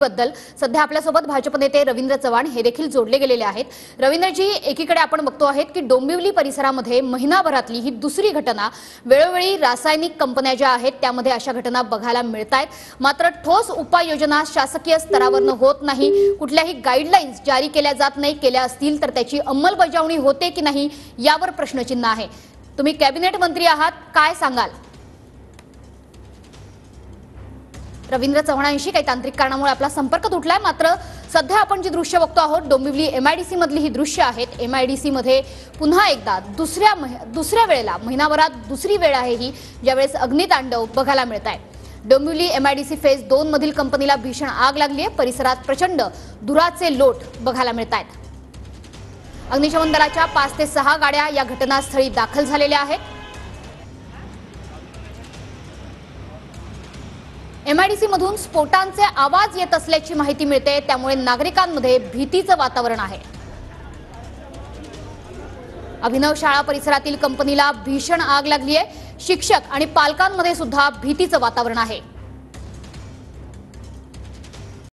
बद्दल सध्या आपल्यासोबत भाजप नेते रवींद्र चव्हाण हे देखील जोडले गेलेले आहेत। रवींद्रजी, एकीकडे आपण बघतो आहेत की डोंबिवली परिसरामध्ये महिनाभरातली ही दुसरी घटना, वेळोवेळी रासायनिक कंपन्या ज्या आहेत त्यामध्ये अशा घटना बघायला मिळतात। मात्र ठोस उपाययोजना शासकीय स्तरावर होत नाही, कुठल्याही गाईडलाईन्स जारी केल्या जात नाही, केल्या असतील तर त्याची अंमलबजावणी होते की नाही यावर प्रश्नचिन्ह आहे। तुम्ही कॅबिनेट मंत्री आहात, काय सांगाल? रवींद्र चव्हाणांशी काही तांत्रिक कारणामुळे आपला संपर्क तुटलाय, मात्र सध्या आपण जी दृश्य बघतो आहोत डोंबिवली एमआयडीसी मधली ही दृश्य आहेत। एमआयडीसी मध्ये पुन्हा एकदा दुसऱ्या वेळेला महिनाभरात दुसरी वेळ आहे ही, ज्यावेळेस अग्नितांडव बघायला मिळत आहे। डोंबिवली एमआयडीसी फेज 2 मधील कंपनीला भीषण आग लागली आहे। परिसरात प्रचंड धुराचे लोट बघायला मिळत आहेत। अग्निशमन दलाच्या 5 ते 6 गाड्या या घटनास्थळी दाखल झालेल्या आहेत। एमआयडीसी मधून स्फोटांचे आवाज येत असल्याची माहिती मिळते, त्यामुळे नागरिकांमध्ये भीतीचं वातावरण आहे। अभिनव शाळा परिसरातील कंपनीला भीषण आग लागली आहे। शिक्षक आणि पालकांमध्ये सुद्धा भीतीचं वातावरण आहे।